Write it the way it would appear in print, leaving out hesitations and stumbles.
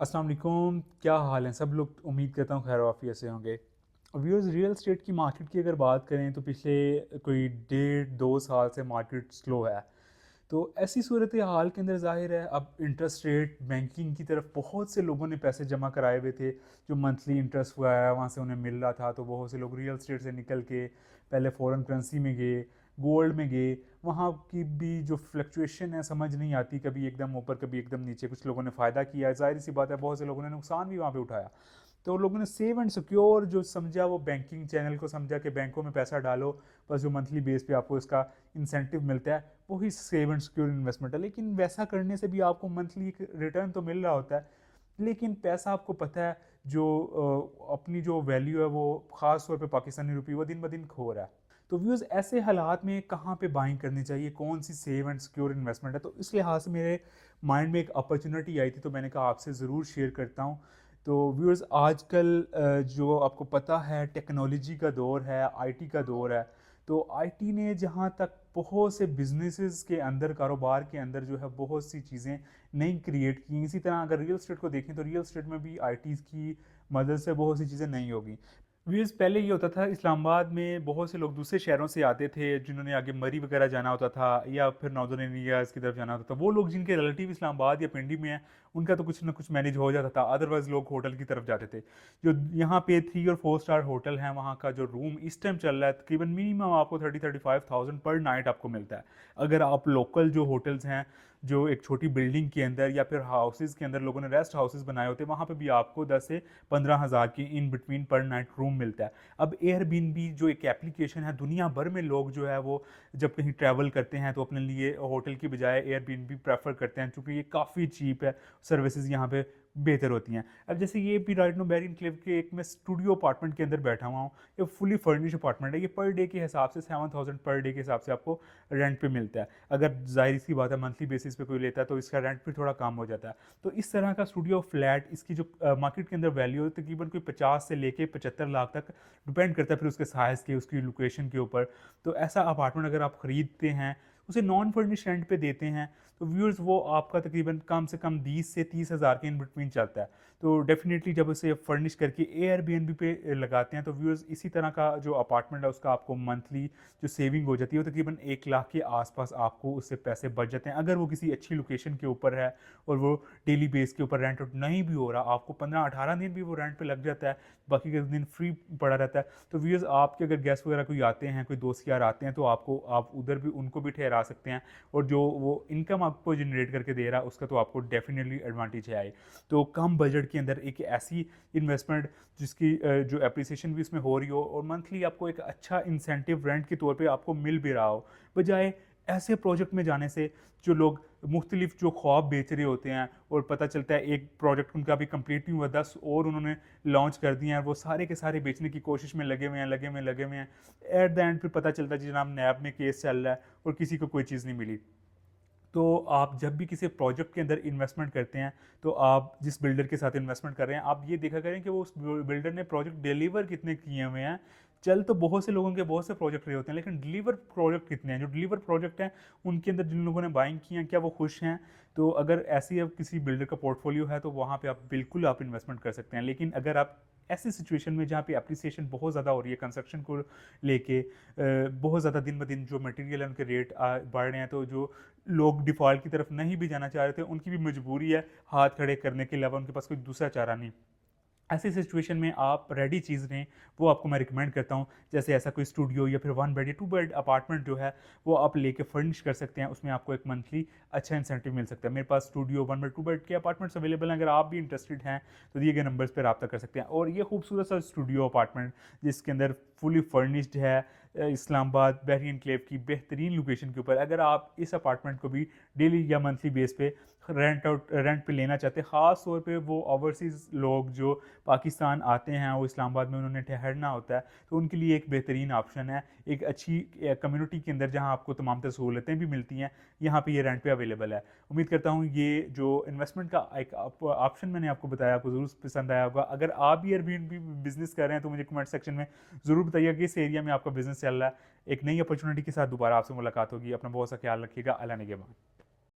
अस्सलाम वालेकुम, क्या हाल है सब लोग। उम्मीद करता हूँ खैर वाफियत से होंगे। व्यूअर्स, रियल एस्टेट की मार्केट की अगर बात करें तो पिछले कोई 1.5-2 साल से मार्केट स्लो है। तो ऐसी सूरत हाल के अंदर ज़ाहिर है अब इंटरेस्ट रेट बैंकिंग की तरफ बहुत से लोगों ने पैसे जमा कराए हुए थे। जो मंथली इंटरेस्ट हुआ है वहाँ से उन्हें मिल रहा था, तो बहुत से लोग रियल एस्टेट से निकल के पहले फ़ॉरेन करेंसी में गए, गोल्ड में गए। वहाँ की भी जो फ्लक्चुएशन है समझ नहीं आती, कभी एकदम ऊपर कभी एकदम नीचे। कुछ लोगों ने फ़ायदा किया, ज़ाहिर सी बात है बहुत से लोगों ने नुकसान भी वहाँ पे उठाया। तो लोगों ने सेव एंड सिक्योर जो समझा, वो बैंकिंग चैनल को समझा कि बैंकों में पैसा डालो, बस जो मंथली बेस पे आपको इसका इंसेंटिव मिलता है वही सेव एंड सिक्योर इन्वेस्टमेंट है। लेकिन वैसा करने से भी आपको मंथली एक रिटर्न तो मिल रहा होता है, लेकिन पैसा आपको पता है जो अपनी जो वैल्यू है वो ख़ास तौर पे पाकिस्तानी रुपये वो दिन ब दिन खो रहा है। तो व्यूज़, ऐसे हालात में कहाँ पे बाइंग करनी चाहिए, कौन सी सेव एंड सिक्योर इन्वेस्टमेंट है, तो इस लिहाज से मेरे माइंड में एक अपॉर्चुनिटी आई थी, तो मैंने कहा आपसे ज़रूर शेयर करता हूँ। तो व्यूअर्स, आजकल जो आपको पता है टेक्नोलॉजी का दौर है, आईटी का दौर है। तो आईटी ने जहाँ तक बहुत से बिजनेसेस के अंदर, कारोबार के अंदर जो है बहुत सी चीज़ें नई क्रिएट की। इसी तरह अगर रियल एस्टेट को देखें तो रियल एस्टेट में भी आईटी की मदद से बहुत सी चीज़ें नई होगी। व्यूज़, पहले ये होता था इस्लामाबाद में बहुत से लोग दूसरे शहरों से आते थे जिन्होंने आगे मरी वगैरह जाना होता था या फिर नॉर्दर्न एरियाज़ की तरफ जाना होता था। वो लोग जिनके रिलेटिव इस्लामाबाद या पिंडी में हैं उनका तो कुछ ना कुछ मैनेज हो जाता था, अदरवाइज लोग होटल की तरफ जाते थे। जो यहाँ पे 3 और 4 स्टार होटल हैं वहाँ का जो रूम इस टाइम चल रहा है तकरीबन मिनिमम आपको 30-35 थाउजेंड पर नाइट आपको मिलता है। अगर आप लोकल जो होटल्स हैं जो एक छोटी बिल्डिंग के अंदर या फिर हाउसेज के अंदर लोगों ने रेस्ट हाउसेज बनाए होते हैं, वहाँ पे भी आपको 10 से 15 हज़ार की इन बिटवीन पर नाइट रूम मिलता है। अब एयरबीएनबी जो एक एप्लीकेशन है, दुनिया भर में लोग जो है वो जब कहीं ट्रैवल करते हैं तो अपने लिए होटल की बजाय एयरबीएनबी प्रेफर करते हैं, क्योंकि ये काफ़ी चीप है, सर्विसेज यहाँ पे बेहतर होती हैं। अब जैसे ये भी राइट नो बैरियन क्लिफ के एक मैं स्टूडियो अपार्टमेंट के अंदर बैठा हुआ हूँ। ये फुली फर्निश अपार्टमेंट है। ये पर डे के हिसाब से 7,000 पर डे के हिसाब से आपको रेंट पे मिलता है। अगर जाहिर सी बात है मंथली बेसिस पे कोई लेता है तो इसका रेंट भी थोड़ा कम हो जाता है। तो इस तरह का स्टूडियो फ्लैट, इसकी जो मार्केट के अंदर वैल्यू है तकरीबन कोई 50 से लेके 75 लाख तक डिपेंड करता है फिर उसके साइज़ के, उसकी लोकेशन के ऊपर। तो ऐसा अपार्टमेंट अगर आप ख़रीदते हैं, उसे नॉन फर्निश रेंट पे देते हैं, तो व्यूअर्स वो आपका तकरीबन कम से कम 20 से 30 हज़ार के इन बिटवीन चलता है। तो डेफिनेटली जब उसे फर्निश करके एयरबीएनबी पे लगाते हैं तो व्यूअर्स इसी तरह का जो अपार्टमेंट है उसका आपको मंथली जो सेविंग हो जाती है वो तकरीबन 1 लाख के आसपास आपको उससे पैसे बच जाते हैं। अगर वो किसी अच्छी लोकेशन के ऊपर है और वो डेली बेस के ऊपर रेंट आउट नहीं भी हो रहा, आपको 15-18 दिन भी वो रेंट पे लग जाता है, बाकी के दिन फ्री पड़ा रहता है। तो व्यूअर्स, आपके अगर गेस्ट वगैरह कोई आते हैं, कोई दोस्त यार आते हैं, तो आप उधर भी उनको भी ठहरा सकते हैं, और जो वो इनकम आपको जनरेट करके दे रहा है उसका तो आपको डेफिनेटली एडवांटेज है। तो कम बजट के अंदर एक ऐसी इन्वेस्टमेंट जिसकी जो एप्रिसिएशन भी इसमें हो रही हो और मंथली आपको एक अच्छा इंसेंटिव रेंट के तौर पे आपको मिल भी रहा हो, बजाय ऐसे प्रोजेक्ट में जाने से जो लोग मुख्तलिफ जो ख्वाब बेच रहे होते हैं और पता चलता है एक प्रोजेक्ट उनका भी कंप्लीट नहीं हुआ, 10 और उन्होंने लॉन्च कर दिए हैं, वो सारे के सारे बेचने की कोशिश में लगे हुए हैं। एट द एंड फिर पता चलता है जी जनाब नैब में केस चल रहा है और किसी को कोई चीज़ नहीं मिली। तो आप जब भी किसी प्रोजेक्ट के अंदर इन्वेस्टमेंट करते हैं तो आप जिस बिल्डर के साथ इन्वेस्टमेंट कर रहे हैं आप ये देखा करें कि वो उस बिल्डर ने प्रोजेक्ट डिलीवर कितने किए हुए हैं। चल तो बहुत से लोगों के बहुत से प्रोजेक्ट रहे होते हैं, लेकिन डिलीवर प्रोजेक्ट कितने हैं, जो डिलीवर प्रोजेक्ट हैं उनके अंदर जिन लोगों ने बाइंग किए हैं क्या वो खुश हैं। तो अगर ऐसी अब किसी बिल्डर का पोर्टफोलियो है तो वहाँ पे आप बिल्कुल आप इन्वेस्टमेंट कर सकते हैं। लेकिन अगर आप ऐसी सिचुएशन में जहाँ पे एप्रिसिएशन बहुत ज़्यादा हो रही है कंस्ट्रक्शन को लेके, बहुत ज़्यादा दिन ब दिन जो मटेरियल है उनके रेट बढ़ रहे हैं, तो जो लोग डिफ़ॉल्ट की तरफ नहीं भी जाना चाह रहे थे उनकी भी मजबूरी है हाथ खड़े करने के अलावा, उनके पास कोई दूसरा चारा नहीं। ऐसी सिचुएशन में आप रेडी चीज़ लें, वो आपको मैं रिकमेंड करता हूँ। जैसे ऐसा कोई स्टूडियो या फिर 1 बेड या 2 बेड अपार्टमेंट जो है वो आप लेके फर्निश कर सकते हैं, उसमें आपको एक मंथली अच्छा इंसेंटिव मिल सकता है। मेरे पास स्टूडियो 1 बेड 2 बेड के अपार्टमेंट्स अवेलेबल हैं, अगर आप भी इंटरेस्टेड हैं तो दिए गए नंबर्स पर रब्ता कर सकते हैं। और ये खूबसूरत सा स्टूडियो अपार्टमेंट जिसके अंदर फुली फर्निश्ड है, इस्लामाबाद बहरी एनक्लेव की बेहतरीन लोकेशन के ऊपर। अगर आप इस अपार्टमेंट को भी डेली या मंथली बेस पे रेंट पे लेना चाहते हैं, ख़ास तौर पे वो ओवरसीज़ लोग जो पाकिस्तान आते हैं वो इस्लामाबाद में उन्होंने ठहरना होता है, तो उनके लिए एक बेहतरीन ऑप्शन है। एक अच्छी कम्युनिटी के अंदर जहां आपको तमाम तरह सहूलतें भी मिलती हैं, यहाँ पे ये रेंट पे अवेलेबल है। उम्मीद करता हूँ ये जो इन्वेस्टमेंट का एक ऑप्शन मैंने आपको बताया आपको ज़रूर पसंद आया होगा। अगर आप भी एयरबीएनबी बिजनेस कर रहे हैं तो मुझे कमेंट सेक्शन में ज़रूर बताइएगा कि इस एरिया में आपका बिजनेस चल रहा है। एक नई अपॉर्चुनिटी के साथ दोबारा आपसे मुलाकात होगी। अपना बहुत सा ख्याल रखिएगा। अल्लाह निगहबान।